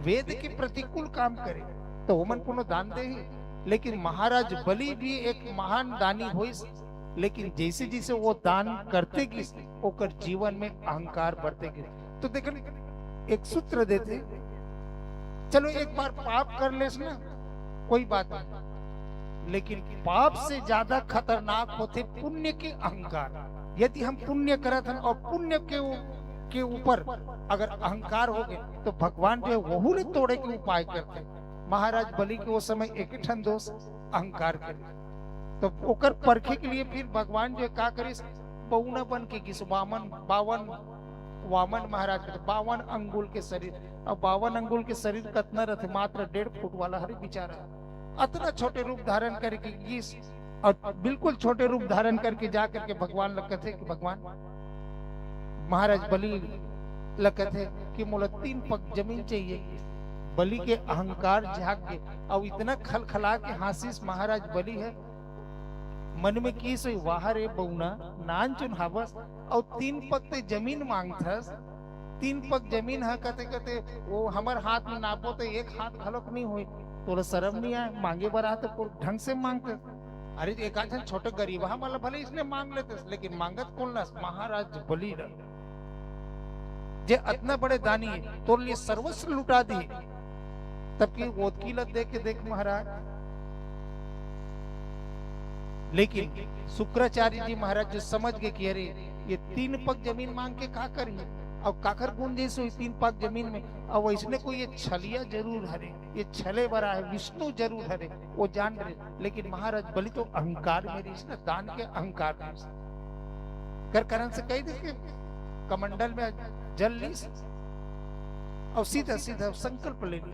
वेद के प्रतिकूल काम करे तो वो मन को दान दे ही। लेकिन महाराज बलि भी एक महान दानी हुई, लेकिन जैसे जैसे वो दान करते गए ओकर जीवन में अहंकार बढ़ते गए। तो देखो एक सूत्र देते, चलो एक बार पाप कर ले ना कोई बात नहीं, लेकिन पाप से ज्यादा खतरनाक होते पुण्य के अहंकार। यदि हम पुण्य करत हैं और पुण्य के ऊपर अगर अहंकार हो गए तो भगवान जो है वहू ने तोड़े के उपाय करते। महाराज बलि के वो समय एक ठन दोष अहंकार करे, तो ओकर परखे के लिए फिर भगवान जो का करे बउना बन के किस वामन महाराज के 52 अंगुल के शरीर। अब 52 अंगुल के शरीर कतना रहते, मात्र 1.5 फुट वाला हरे बेचारा अतना छोटे रूप धारण करके किस, और बिल्कुल छोटे रूप धारण करके जा करके भगवान लगते थे कि भगवान महाराज बलि लगते थे कि मोला 3 पग जमीन चाहिए। बलि के अहंकार झाग के और इतना खलखला के हासिस महाराज बलि है मन में की सोई वाह रे बउना नान चुन हवस और 3 पग ते जमीन मांगथस। 3 पग जमीन है कहते कहते वो हमार हाथ में नापो तो 1 हाथ खलक नहीं हुई, तोरा शर्म नहीं आए मांगे बर आते को ढंग से मांगते। अरे एक आध छोटे गरीब वाला भले इसने मांग लेते, लेकिन मांगत कौन लस महाराज बलि जे इतना बड़े दानी है तो लिए सर्वस्व लुटा दिए। तब की वकीलत दे के देख महाराज, लेकिन शुक्राचार्य जी महाराज जो समझ गए कि अरे ये 3 पग जमीन मांग के का करी और काकर गुण जैसे 3 पग जमीन में, और वैसने कोई ये छलिया जरूर हरे, ये छले बरा है विष्णु जरूर हरे वो जान रहे। लेकिन महाराज बलि तो अहंकार मेरी इसने दान के अहंकार कर कारण से कही दे कमंडल में जल ली और सीधा सीधा संकल्प ले ली।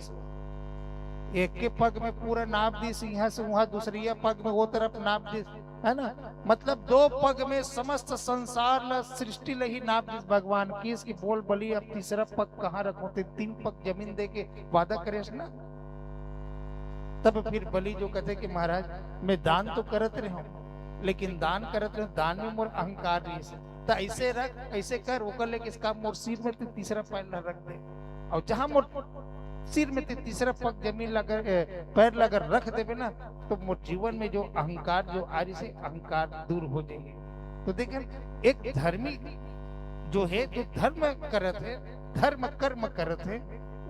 एक के पग में पूरा नाप दी, यहाँ से वहां दूसरी पग में वो तरफ नाप दी, है ना। मतलब 2 पग में समस्त संसार ला सृष्टि ला ही नाप दी भगवान की। इसकी बोल बलि अब तीसरा पग कहाँ रखो, 3 पग जमीन दे के वादा करे ना। तब फिर बलि जो कहते कि महाराज मैं दान तो करत रहे हूँ, लेकिन दान करत रहे दान में मोर अहंकार नहीं से, तो ऐसे रख ऐसे कर वो कर ले इसका मोर सिर में तीसरा पैर रख दे, और जहां मोर सिर में तीसरा पग जमीन लगा पैर लगा रख देवे ना, तो मोर जीवन में जो अहंकार जो आरी से अहंकार दूर हो जाएंगे। तो देखें एक धर्मी जो है जो धर्म करत है, धर्म कर्म करत है,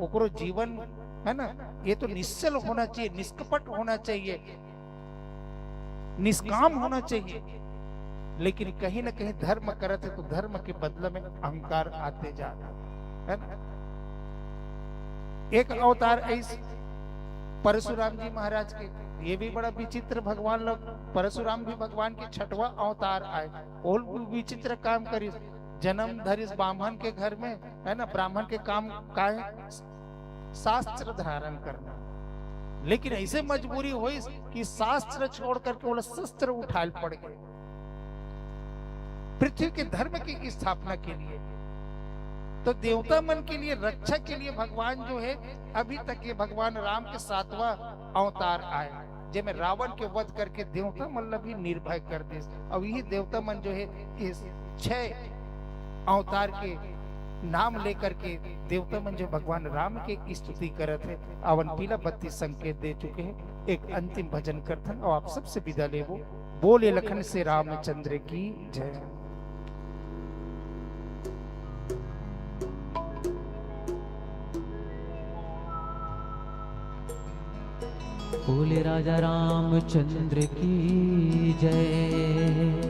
ओकरो जीवन है ना ये तो निश्चल होना चाहिए, निष्कपट होना चाहिए, निष्काम होना चाहिए। लेकिन कहीं ना कहीं धर्म करते तो धर्म के बदले में अहंकार आते जा रहा है ना। एक अवतार ऐसे परशुराम जी महाराज के, ये भी बड़ा विचित्र भगवान लोग, परशुराम भी भगवान के 6वां अवतार आए और विचित्र काम करी। जन्म धरिस ब्राह्मण के घर में है ना, ब्राह्मण के काम का है शास्त्र धारण करना, लेकिन ऐसे मजबूरी हुई कि शास्त्र छोड़ करके वो शस्त्र उठा पड़ गए पृथ्वी के धर्म की स्थापना के लिए। तो देवता मन के लिए रक्षा के लिए भगवान जो है अभी तक ये भगवान राम के 7वां अवतार आए, जिसमें रावण के वध करके देवता मन भी निर्भय कर दे। और यही देवता मन जो है इस 6 अवतार के नाम लेकर के देवता मन जो भगवान राम के स्तुति करत है। अवन पीला 32 संकेत दे चुके हैं। एक अंतिम भजन करथन और आप सबसे विदा लेवो। बोले लखन से रामचंद्र की जय। बोले राजा रामचंद्र की जय।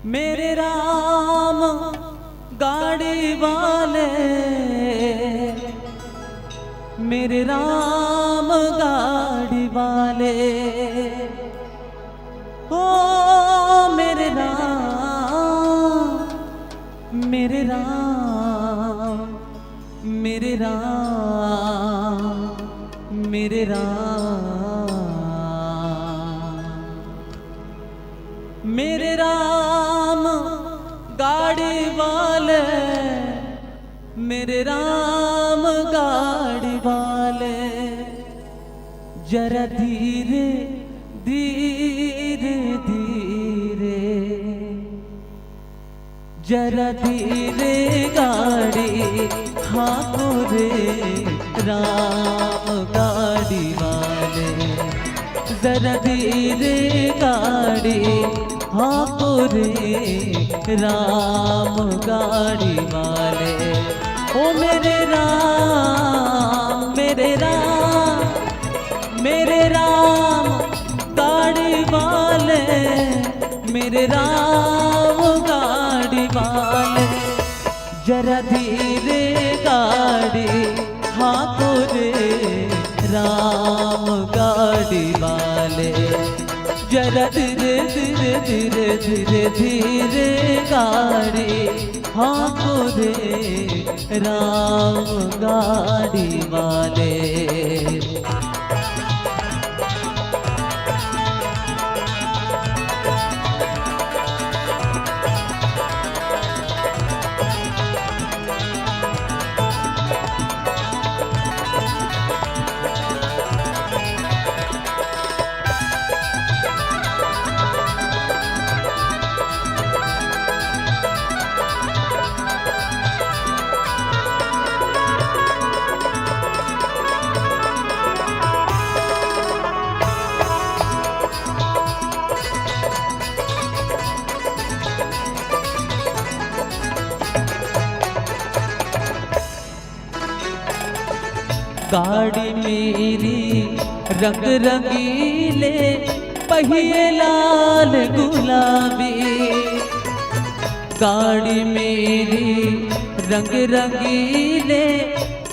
मेरे राम गाड़ी वाले, मेरे राम गाड़ी वाले, ओ मेरे राम, मेरे राम, मेरे राम, मेरे राम, मेरे राम गाड़ी वाले, मेरे राम गाड़ी वाले, जरा धीरे धीरे धीरे, जरा धीरे गाड़ी हाँको रे राम गाड़ी वाले, जरा धीरे गाड़ी हाँको रे राम गाड़ी वाले। ओ मेरे राम मेरे राम मेरे राम गाड़ी वाले, मेरे राम गाड़ी वाले, जरा धीरे गाड़ी हाँको रे राम गाड़ी वाले, जरा धीरे धीरे धीरे धीरे धीरे गाड़ी हाँको रे राम गाड़ी वाले। गाड़ी मेरी रंग रंगीले, पहिए लाल गुलाबी, गाड़ी मेरी रंग रंगीले,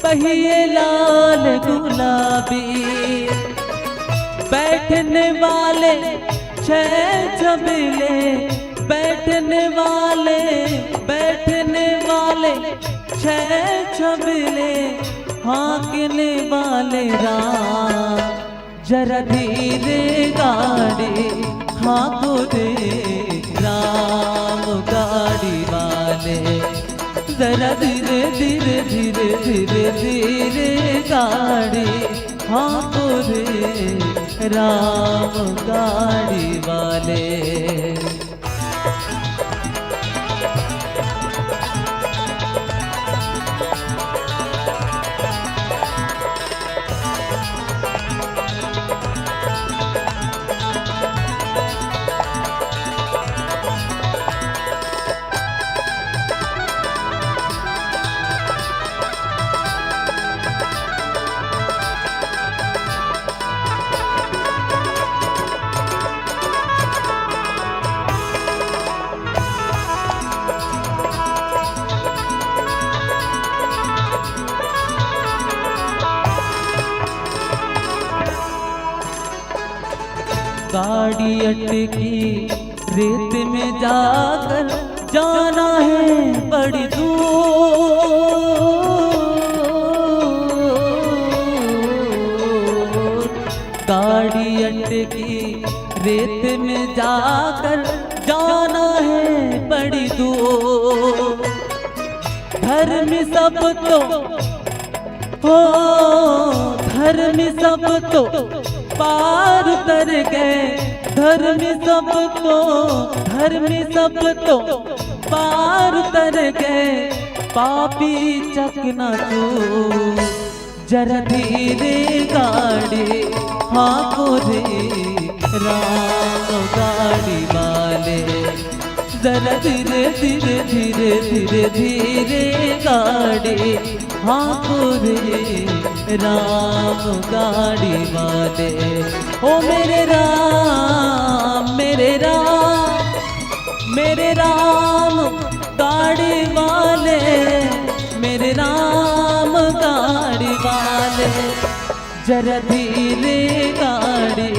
पहिए लाल गुलाबी, बैठने वाले छह छबीले, बैठने वाले छह छबीले, हाँकने वाले राम, जरा धीरे गाड़ी हाँको रे राम गाड़ी वाले, जरा धीरे धीरे धीरे धीरे धीरे गाड़ी हाँको रे राम गाड़ी वाले। गाड़ी अटकी रेत में जाकर जाना है बड़ी दूर, गाड़ी अटकी रेत में जाकर जाना है बड़ी दूर, धर्म सब तो हो धर्म सब तो पार उतर गए, धर्म सब तो पार उतर गए, पापी चकनाचूर, जरा धीरे गाड़ी हाँको रे राम गाड़ी वाले, जरा धीरे धीरे धीरे धीरे धीरे गाड़ी हाँको रे राम गाड़ी वाले। ओ मेरे राम मेरे राम मेरे राम गाड़ी वाले, मेरे राम गाड़ी वाले, जरा धीरे गाड़ी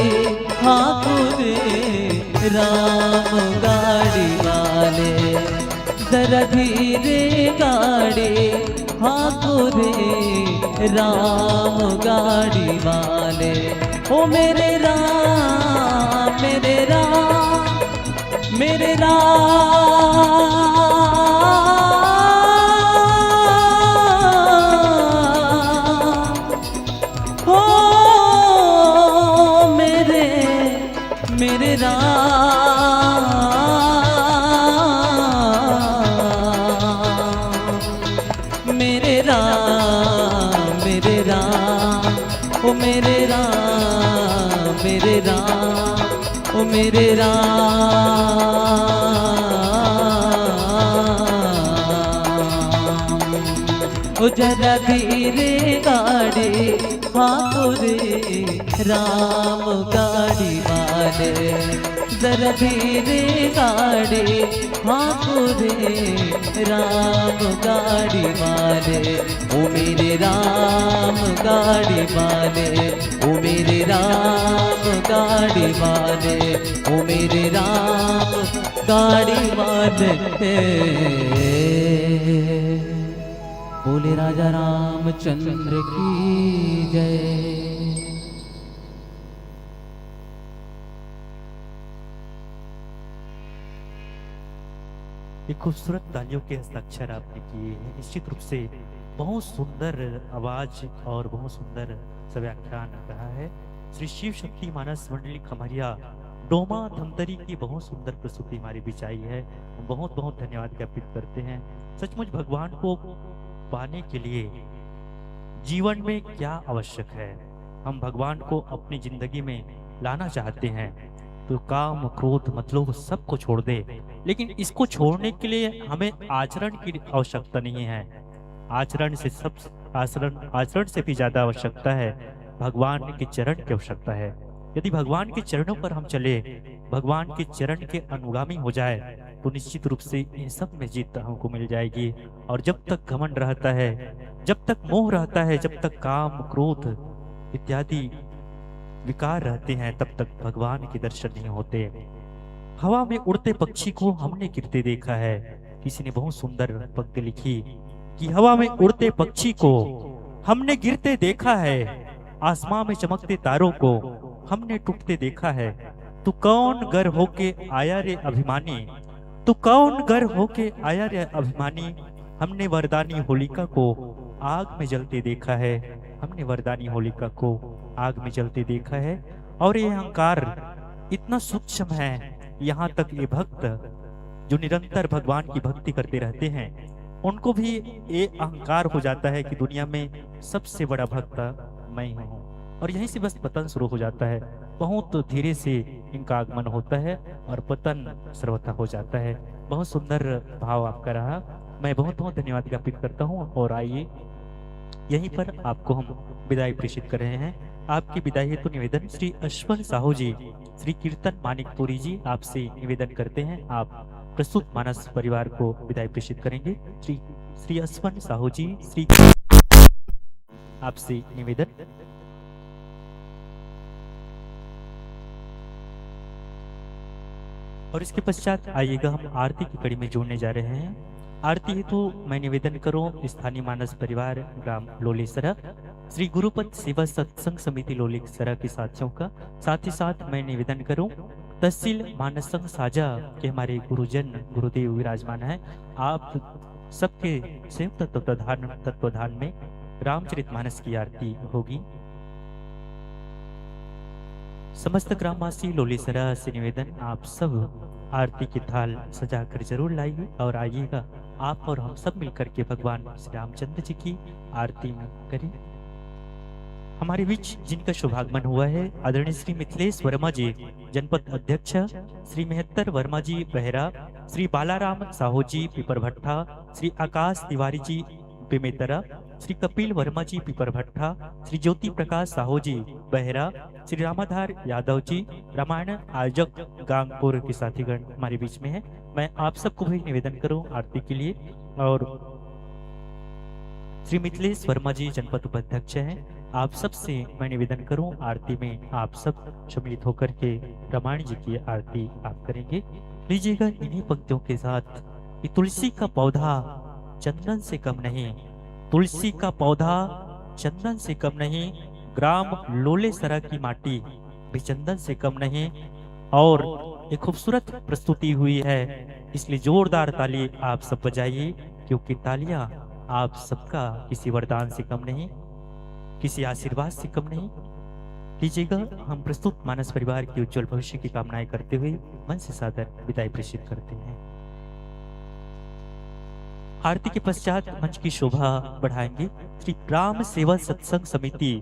हाँको रे राम गाड़ी वाले, जरा धीरे गाड़ी हाँको रे राम गाड़ी वाले। ओ मेरे राम मेरे राम मेरे राम हो मेरे राम मेरे राम, ओ मेरे राम। ओ जरा धीरे गाड़ी हाँको रे राम गाड़ी वाले, जरा धीरे गाड़ी हाँको रे राम गाड़ी वाले। ओ मेरे राम गाड़ी वाले, ओ मेरे राम गाड़ी वाले, ओ मेरे राम गाड़ी वाले। बोले राजा रामचंद्र की जय। ये खूबसूरत तालियों के हस्ताक्षर आपने किए हैं। निश्चित रूप से बहुत सुंदर आवाज और बहुत सुंदर सा व्याख्यान रहा है। श्री शिव शक्ति मानस मंडली खमरिया डोमा धमतरी की बहुत सुंदर प्रस्तुति हमारी बीच आई है। हम बहुत बहुत धन्यवाद ज्ञापित करते हैं। सचमुच भगवान को पाने के लिए जीवन में क्या आवश्यक है, हम भगवान को अपनी जिंदगी में लाना चाहते हैं तो काम क्रोध मतलब सबको छोड़ दे। लेकिन इसको छोड़ने के लिए हमें आचरण की आवश्यकता नहीं है। आचरण से भी ज्यादा आवश्यकता है भगवान के चरण की आवश्यकता है। यदि भगवान के चरणों पर हम चले, भगवान के चरण के अनुगामी हो जाए तो निश्चित रूप से इन सब में जीत हमको मिल जाएगी। और जब तक घमंड रहता है, जब तक मोह रहता है, जब तक काम क्रोध इत्यादि विकार रहते हैं, तब तक भगवान के दर्शन नहीं होते। हवा में उड़ते पक्षी को हमने गिरते देखा है। किसी ने बहुत सुंदर पंक्ति लिखी कि हवा में उड़ते पक्षी को हमने गिरते देखा है, आसमां में चमकते तारों को हमने टूटते देखा है। तू कौन गर होके आया रे अभिमानी, तू कौन गर होके आया रे अभिमानी। हमने वरदानी होलिका को आग में जलते देखा है, हमने वरदानी होलिका को आग में जलते देखा है। और ये अहंकार इतना सूक्ष्म है, यहाँ तक ये भक्त जो निरंतर भगवान की भक्ति करते रहते हैं उनको भी ये अहंकार हो जाता है कि दुनिया में सबसे बड़ा भक्त मैं ही हूँ। और यहीं से बस पतन शुरू हो जाता है। बहुत धीरे से इनका आगमन होता है और पतन सर्वथा हो जाता है। बहुत सुंदर भाव आपका रहा, मैं बहुत बहुत धन्यवाद ज्ञापित करता हूँ। और आइए यहीं पर आपको हम विदाई प्रेषित कर रहे हैं। आपकी विदाई हेतु निवेदन श्री अश्वन साहू जी, श्री कीर्तन मानिकपुरी जी आपसे निवेदन करते हैं, आप प्रस्तुत मानस परिवार को विदाई प्रेषित करेंगे। श्री अश्वन साहू जी, श्री आपसे निवेदन। और इसके पश्चात आइएगा हम आरती की कड़ी में जोड़ने जा रहे हैं। आरती हेतु मैं निवेदन करूं स्थानीय मानस परिवार ग्राम लोलेसरा, श्री गुरुपद सेवा सत्संग समिति लोलेसरा के साथियों का। साथ ही साथ मैं निवेदन करूं तहसील मानस संघ साझा के हमारे गुरुजन गुरुदेव विराजमान है, आप सबके संयुक्त तत्वाधान में रामचरितमानस की आरती होगी। समस्त ग्रामवासी लोलेसरा से निवेदन, आप सब आरती की थाल सजाकर जरूर लाइए और आइएगा आप और हम सब मिलकर के भगवान श्री रामचंद्र जी की आरती में करें। हमारे बीच जिनका शुभागमन हुआ है आदरणीय श्री मिथिलेश वर्मा जी जनपद अध्यक्ष, श्री मेहत्तर वर्मा जी बहरा, श्री बालाराम साहू जी पिपर भट्टा, श्री आकाश तिवारी जी बेमेतरा, श्री कपिल वर्मा जी पिपर भट्टा, श्री ज्योति प्रकाश साहू जी बहरा, श्री रामाधार यादव जी रामायण आयोजक गांगपुर के साथीगण हमारे बीच में है। मैं आप सबको भी निवेदन करूं आरती के लिए। और श्री मिथिलेश वर्मा जी जनपद उपाध्यक्ष हैं, आप सब से मैं निवेदन करूं आरती में आप सब सम्मिलित होकर के रामायण जी की आरती आप करेंगे। लीजिएगा इन्हीं पंक्तियों के साथ कि तुलसी का पौधा चंदन से कम नहीं, तुलसी का पौधा चंदन से कम नहीं, ग्राम लोलेसरा की माटी भी चंदन से कम नहीं। और एक खूबसूरत प्रस्तुति हुई है, इसलिए जोरदार ताली आप सब बजाइए, क्योंकि तालियां आप सबका किसी वरदान से कम नहीं, किसी आशीर्वाद से कम नहीं। लीजिएगा हम प्रस्तुत मानस परिवार की उज्जवल भविष्य की कामनाएं करते हुए मन से सादर विदाई प्रेषित करते हैं। आरती के पश्चात मंच की शोभा बढ़ाएंगे श्री राम सेवा सत्संग समिति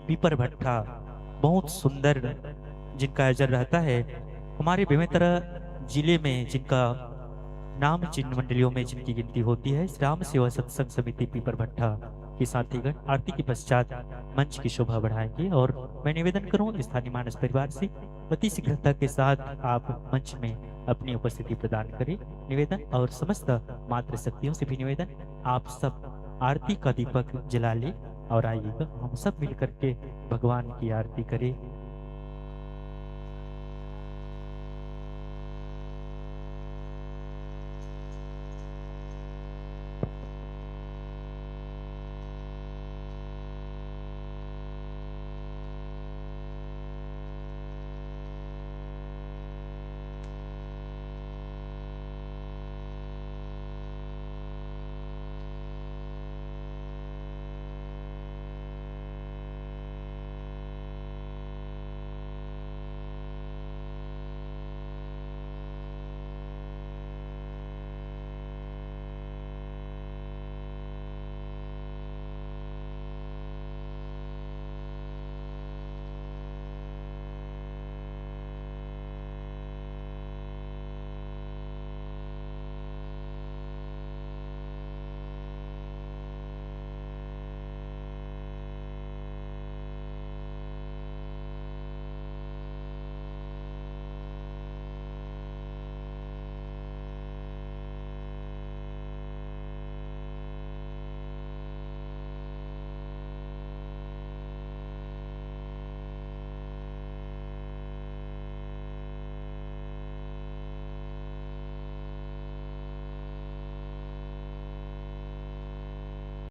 पीपर भट्टा। बहुत सुंदर जिनका अजर रहता है, हमारे बेमेतरा जिले में जिनका नाम जिन मंडलियों में जिनकी गिनती होती है, राम सेवा सत्संग समिति पीपर भट्टा के साथीगण आरती के पश्चात मंच की शोभा बढ़ाएंगे। और मैं निवेदन करूं स्थानीय मानस परिवार से अति शीघ्रता के साथ आप मंच में अपनी उपस्थिति प्रदान करें। निवेदन और समस्त मातृ शक्तियों से भी निवेदन, आप सब आरती का दीपक जला ले और आइएगा हम सब मिलकर के भगवान की आरती करें।